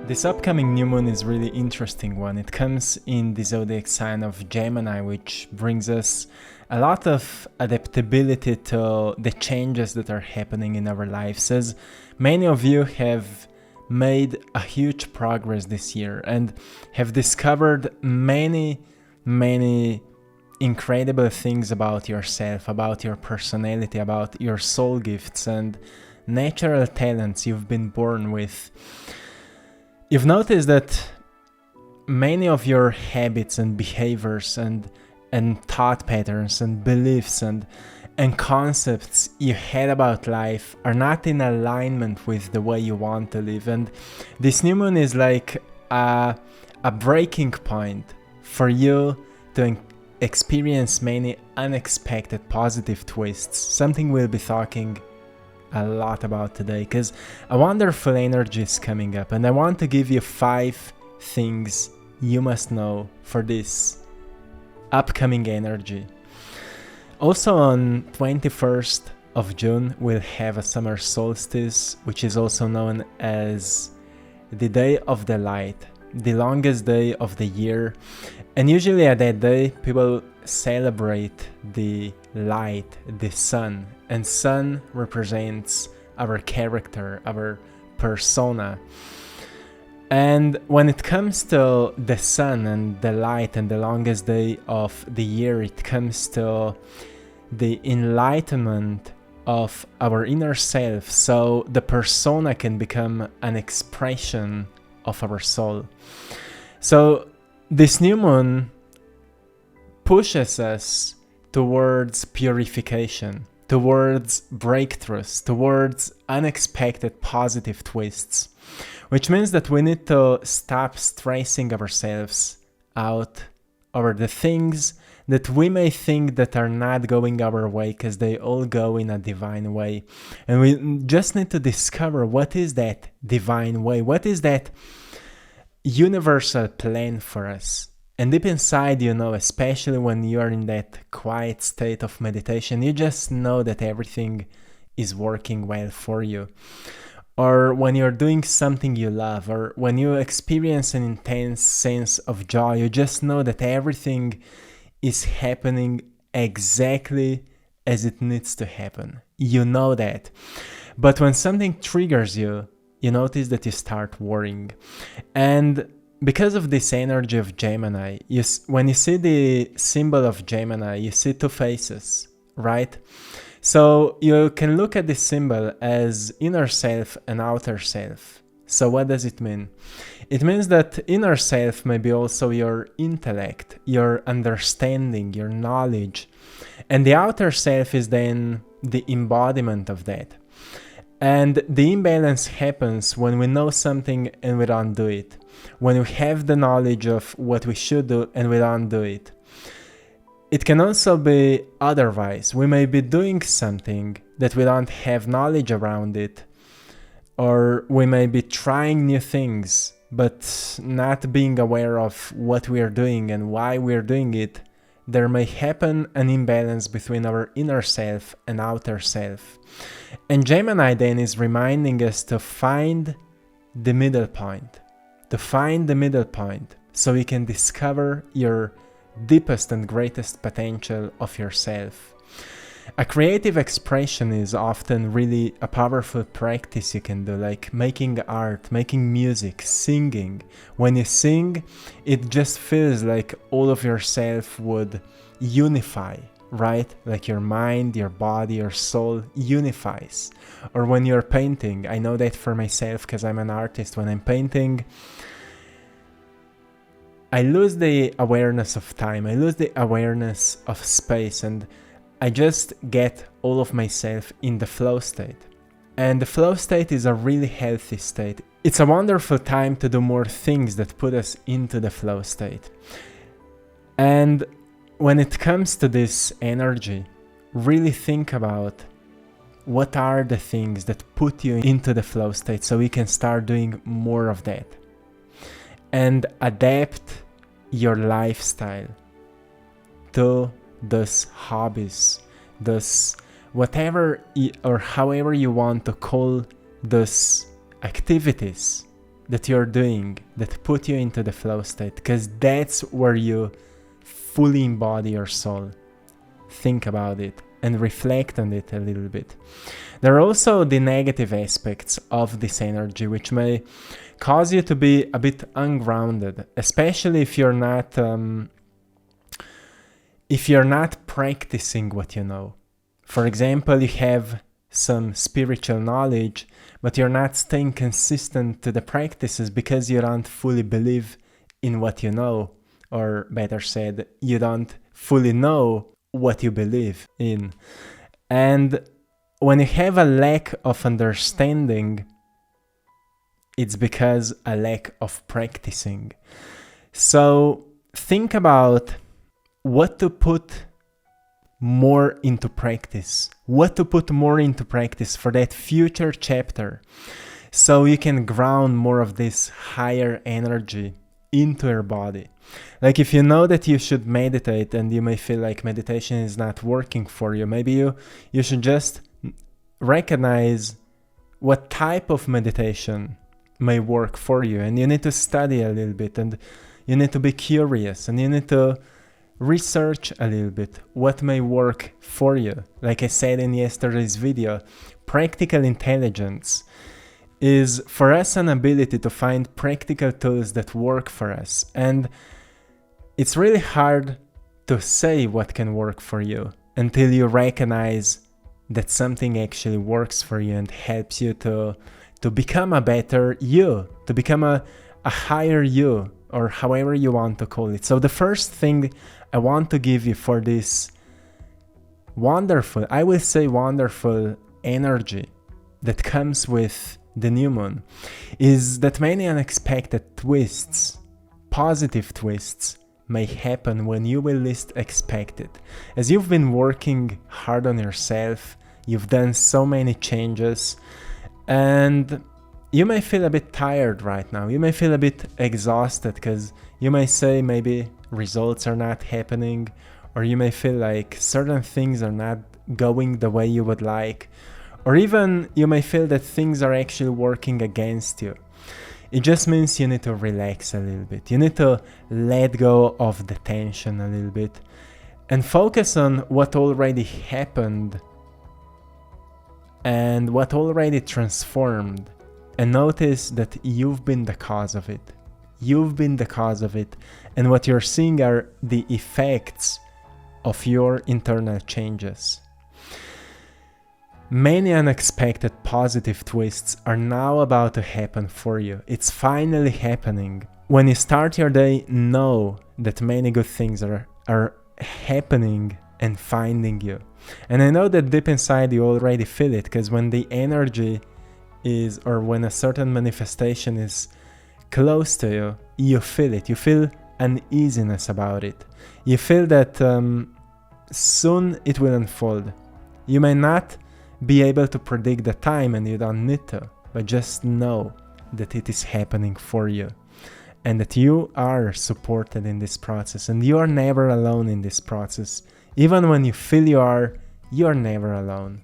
This upcoming new moon is really interesting one. It comes in the zodiac sign of Gemini, which brings us a lot of adaptability to the changes that are happening in our lives, as many of you have made a huge progress this year and have discovered many incredible things about yourself, about your personality, about your soul gifts and natural talents you've been born with. You've noticed that many of your habits and behaviors and thought patterns and beliefs and concepts you had about life are not in alignment with the way you want to live. And this new moon is like a breaking point for you to experience many unexpected positive twists, something we'll be talking a lot about today, because a wonderful energy is coming up, and I want to give you 5 things you must know for this upcoming energy. Also on 21st of June we'll have a summer solstice, which is also known as the Day of the Light, the longest day of the year. And usually at that day people celebrate the light, the sun, and sun represents our character, our persona. And when it comes to the sun and the light and the longest day of the year, it comes to the enlightenment of our inner self, so the persona can become an expression of our soul. So this new moon pushes us towards purification, towards breakthroughs, towards unexpected positive twists, which means that we need to stop stressing ourselves out over the things that we may think that are not going our way, because they all go in a divine way. And we just need to discover what is that divine way, what is that universal plan for us. And deep inside, you know, especially when you're in that quiet state of meditation, you just know that everything is working well for you. Or when you're doing something you love, or when you experience an intense sense of joy, you just know that everything is happening exactly as it needs to happen. You know that. But when something triggers you, you notice that you start worrying. And because of this energy of Gemini, when you see the symbol of Gemini, you see 2 faces, right? So you can look at this symbol as inner self and outer self. So what does it mean? It means that inner self may be also your intellect, your understanding, your knowledge. And the outer self is then the embodiment of that. And the imbalance happens when we know something and we don't do it. When we have the knowledge of what we should do and we don't do it. It can also be otherwise. We may be doing something that we don't have knowledge around it. Or we may be trying new things, but not being aware of what we are doing and why we are doing it. There may happen an imbalance between our inner self and outer self. And Gemini then is reminding us to find the middle point. To find the middle point so you can discover your deepest and greatest potential of yourself. A creative expression is often really a powerful practice you can do, like making art, making music, singing. When you sing, it just feels like all of yourself would unify, right? Like your mind, your body, your soul unifies. Or when you're painting, I know that for myself because I'm an artist. When I'm painting, I lose the awareness of time, I lose the awareness of space, and I just get all of myself in the flow state. And the flow state is a really healthy state. It's a wonderful time to do more things that put us into the flow state. And when it comes to this energy, really think about what are the things that put you into the flow state so we can start doing more of that. And adapt your lifestyle to those hobbies, those whatever or however you want to call those activities that you're doing that put you into the flow state, because that's where you fully embody your soul. Think about it and reflect on it a little bit. There are also the negative aspects of this energy, which may cause you to be a bit ungrounded, especially if you're not practicing what you know. For example, you have some spiritual knowledge, but you're not staying consistent to the practices because you don't fully believe in what you know, or better said, you don't fully know what you believe in. And when you have a lack of understanding, it's because a lack of practicing. So think about what to put more into practice, what to put more into practice for that future chapter, so you can ground more of this higher energy into your body. Like if you know that you should meditate and you may feel like meditation is not working for you, maybe you should just recognize what type of meditation may work for you, and you need to study a little bit, and you need to be curious, and you need to research a little bit what may work for you. Like I said in yesterday's video, practical intelligence is for us an ability to find practical tools that work for us. And it's really hard to say what can work for you until you recognize that something actually works for you and helps you to become a better you, to become a higher you, or however you want to call it. So the first thing I want to give you for this wonderful, I will say wonderful energy that comes with the new moon is that many unexpected twists, positive twists, may happen when you will least expect it. As you've been working hard on yourself, you've done so many changes, and you may feel a bit tired right now. You may feel a bit exhausted because you may say maybe results are not happening, or you may feel like certain things are not going the way you would like, or even you may feel that things are actually working against you. It just means you need to relax a little bit. You need to let go of the tension a little bit and focus on what already happened and what already transformed, and notice that you've been the cause of it. You've been the cause of it, and what you're seeing are the effects of your internal changes. Many unexpected positive twists are now about to happen for you. It's finally happening. When you start your day, know that many good things are happening and finding you. And I know that deep inside you already feel it, because when the energy is, or when a certain manifestation is close to you, you feel it. You feel uneasiness about it. You feel that soon it will unfold. You may not be able to predict the time, and you don't need to, but just know that it is happening for you, and that you are supported in this process, and you are never alone in this process. Even when you feel you are never alone.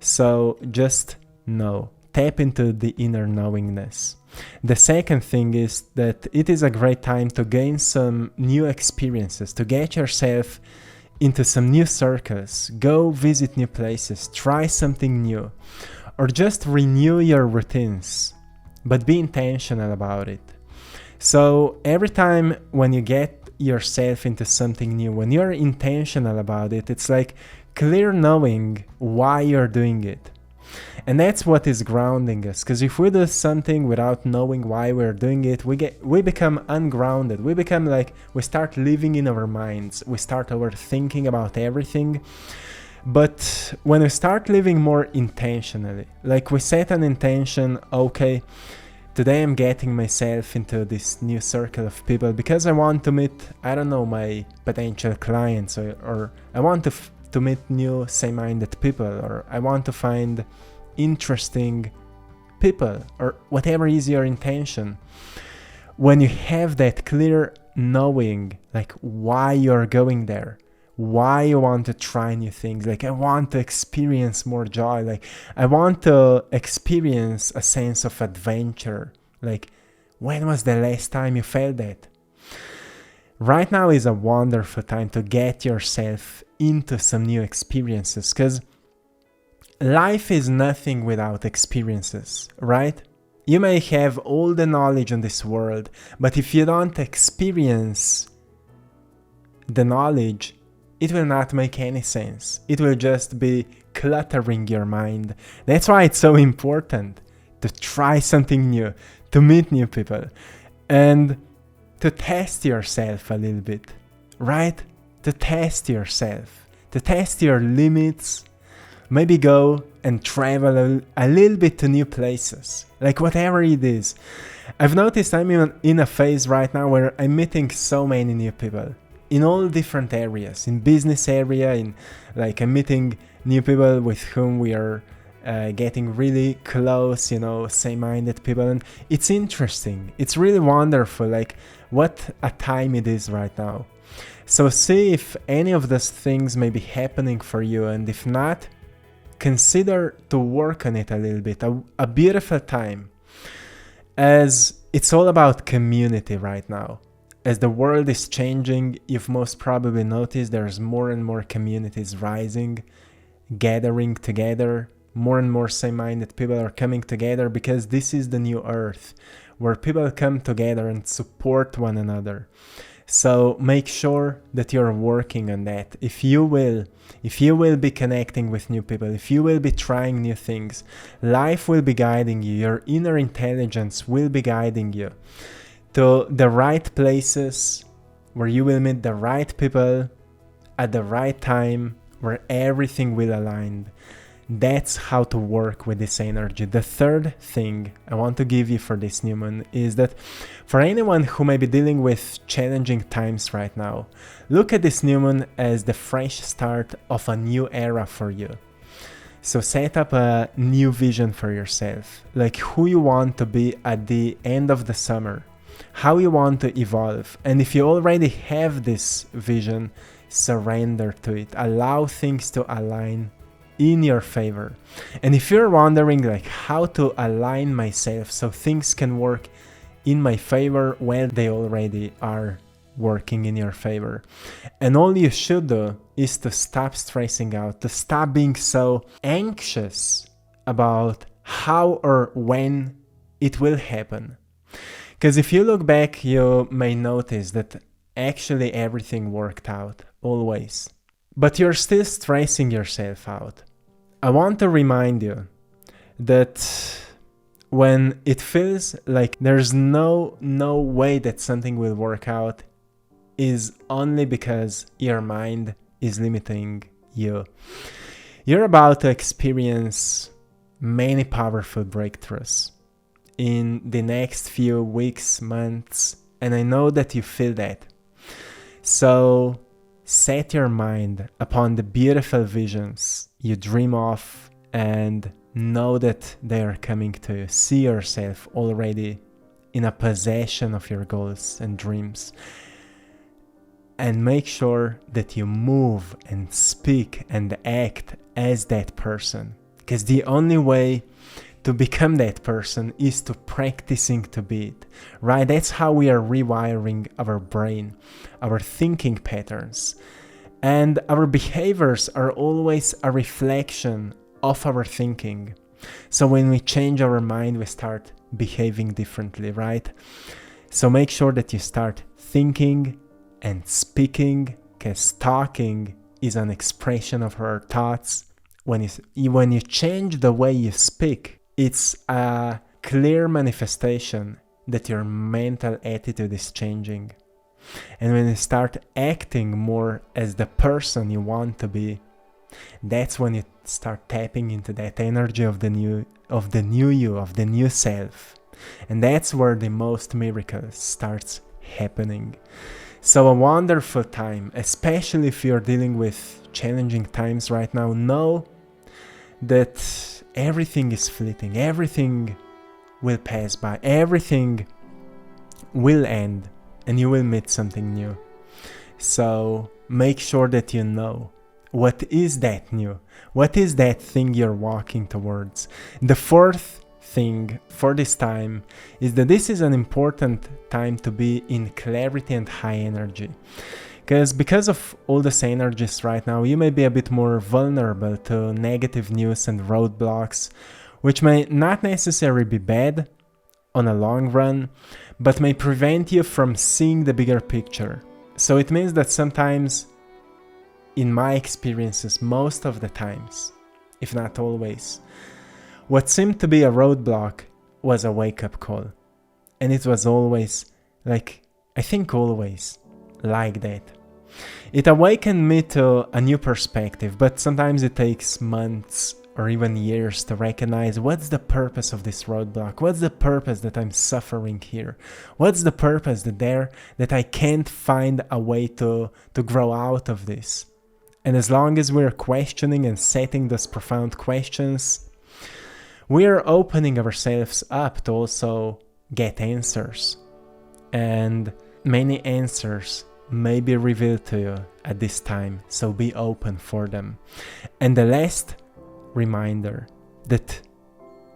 So just know, tap into the inner knowingness. The second thing is that it is a great time to gain some new experiences, to get yourself into some new circles, go visit new places, try something new, or just renew your routines, but be intentional about it. So every time when you get yourself into something new, when you're intentional about it, it's like clear knowing why you're doing it. And that's what is grounding us, because if we do something without knowing why we're doing it, we become ungrounded. We become like, we start living in our minds. We start overthinking about everything. But when we start living more intentionally, like we set an intention, okay, today I'm getting myself into this new circle of people because I want to meet, I don't know, my potential clients, or I want to meet new same-minded people, or I want to find interesting people, or whatever is your intention. When you have that clear knowing, like why you're going there, why you want to try new things, like I want to experience more joy, like I want to experience a sense of adventure Like, when was the last time you felt that? Right now is a wonderful time to get yourself into some new experiences, because life is nothing without experiences, right? You may have all the knowledge in this world, but if you don't experience the knowledge, it will not make any sense. It will just be cluttering your mind. That's why it's so important to try something new, to meet new people, and to test yourself a little bit, right? To test yourself, to test your limits, maybe go and travel a little bit to new places, like whatever it is. I've noticed I'm in a phase right now where I'm meeting so many new people in all different areas, in business area, I'm meeting new people with whom we are getting really close, same-minded people, and it's interesting. It's really wonderful, like what a time it is right now. So see if any of those things may be happening for you, and if not, consider to work on it a little bit. A beautiful time, as it's all about community right now. As the world is changing, you've most probably noticed there's more and more communities rising, gathering together. More and more same-minded people are coming together, because this is the new earth where people come together and support one another. So make sure that you're working on that. If you will be connecting with new people, if you will be trying new things, life will be guiding you. Your inner intelligence will be guiding you to the right places, where you will meet the right people at the right time, where everything will align. That's how to work with this energy. The third thing I want to give you for this new moon is that for anyone who may be dealing with challenging times right now, look at this new moon as the fresh start of a new era for you. So set up a new vision for yourself, like who you want to be at the end of the summer, how you want to evolve. And if you already have this vision, surrender to it. Allow things to align in your favor. And if you're wondering like how to align myself so things can work in my favor, well, they already are working in your favor. And all you should do is to stop stressing out, to stop being so anxious about how or when it will happen. Because if you look back, you may notice that actually everything worked out, always. But you're still stressing yourself out. I want to remind you that when it feels like there's no way that something will work out, is only because your mind is limiting you. You're about to experience many powerful breakthroughs in the next few weeks, months, and I know that you feel that. So set your mind upon the beautiful visions you dream of and know that they are coming to you. See yourself already in a possession of your goals and dreams. And make sure that you move and speak and act as that person. Because the only way to become that person is to practicing to be it, right? That's how we are rewiring our brain, our thinking patterns. And our behaviors are always a reflection of our thinking. So when we change our mind, we start behaving differently, right? So make sure that you start thinking and speaking, because talking is an expression of our thoughts. When you change the way you speak, it's a clear manifestation that your mental attitude is changing. And when you start acting more as the person you want to be, that's when you start tapping into that energy of the new you, of the new self. And that's where the most miracles starts happening. So a wonderful time, especially if you're dealing with challenging times right now. Know that everything is fleeting, everything will pass by, everything will end, and you will meet something new. So make sure that you know what is that new, what is that thing you're walking towards. The fourth thing for this time is that this is an important time to be in clarity and high energy. Because of all this energies right now, you may be a bit more vulnerable to negative news and roadblocks, which may not necessarily be bad on a long run, but may prevent you from seeing the bigger picture. So it means that sometimes, in my experiences, most of the times, if not always, what seemed to be a roadblock was a wake-up call. And it was always, always like that. It awakened me to a new perspective, but sometimes it takes months or even years to recognize what's the purpose of this roadblock, what's the purpose that I'm suffering here, what's the purpose that I can't find a way to grow out of this. And as long as we're questioning and setting those profound questions, we're opening ourselves up to also get answers. And many answers may be revealed to you at this time, so be open for them. And the last reminder that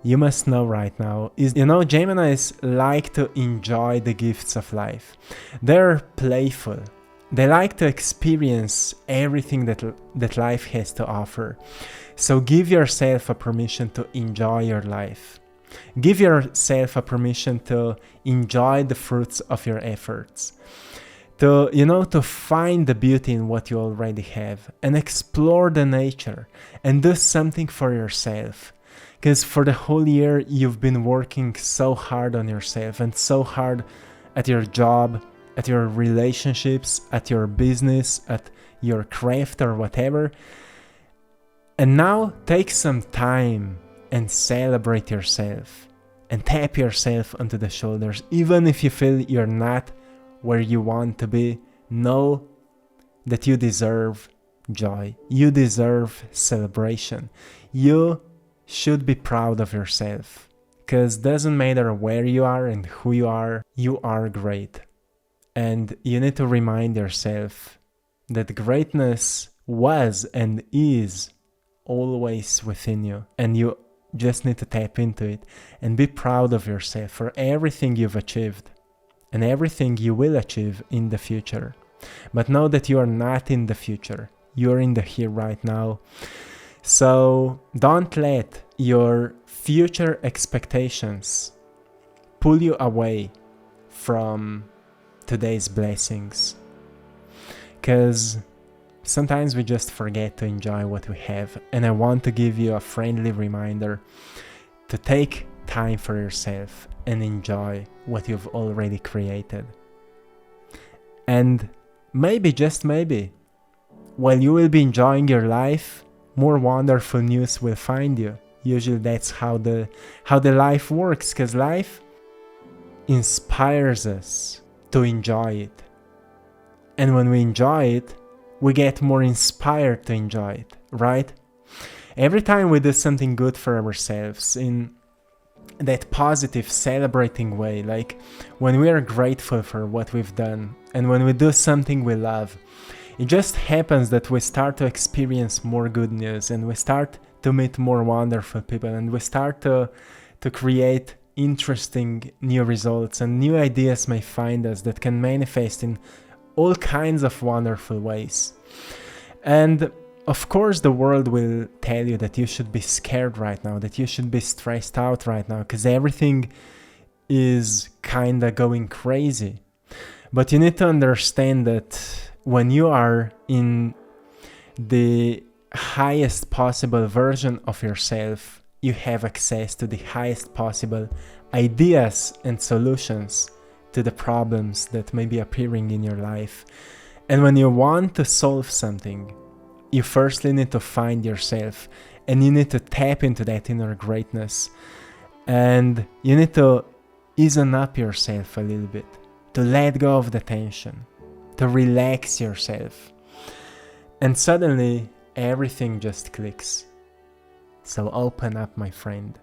you must know right now is, Geminis like to enjoy the gifts of life. They're playful. They like to experience everything that life has to offer. So give yourself a permission to enjoy your life. Give yourself a permission to enjoy the fruits of your efforts. To find the beauty in what you already have and explore the nature and do something for yourself. Because for the whole year, you've been working so hard on yourself and so hard at your job, at your relationships, at your business, at your craft or whatever. And now take some time and celebrate yourself and tap yourself onto the shoulders. Even if you feel you're not where you want to be, know that you deserve joy. You deserve celebration. You should be proud of yourself. Because it doesn't matter where you are and who you are great. And you need to remind yourself that greatness was and is always within you. And you just need to tap into it and be proud of yourself for everything you've achieved and everything you will achieve in the future. But know that you are not in the future. You're in the here right now. So don't let your future expectations pull you away from today's blessings. Because sometimes we just forget to enjoy what we have. And I want to give you a friendly reminder to take time for yourself and enjoy what you've already created. And maybe, just maybe, while you will be enjoying your life, more wonderful news will find you. Usually that's how the life works, because life inspires us to enjoy it. And when we enjoy it, we get more inspired to enjoy it, right? Every time we do something good for ourselves in that positive, celebrating way, like when we are grateful for what we've done and when we do something we love, it just happens that we start to experience more good news and we start to meet more wonderful people and we start to create interesting new results, and new ideas may find us that can manifest in all kinds of wonderful ways. And of course the world will tell you that you should be scared right now, that you should be stressed out right now, because everything is kinda going crazy. But you need to understand that when you are in the highest possible version of yourself, you have access to the highest possible ideas and solutions to the problems that may be appearing in your life. And when you want to solve something, you firstly need to find yourself and you need to tap into that inner greatness. And you need to ease up yourself a little bit, to let go of the tension, to relax yourself. And suddenly everything just clicks. So open up, my friend.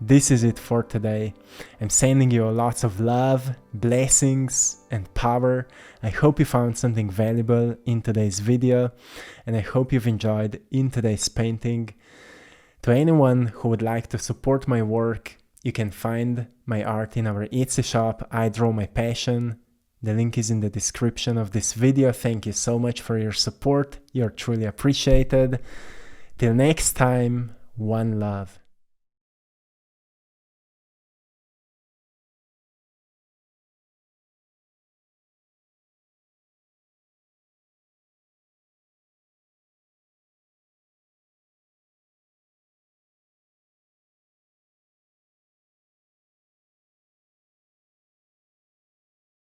This is it for today. I'm sending you lots of love, blessings, and power. I hope you found something valuable in today's video, and I hope you've enjoyed in today's painting. To anyone who would like to support my work, You can find my art in our Etsy shop, I Draw My Passion. The link is in the description of this video. Thank you so much for your support. You're truly appreciated. Till next time, one love.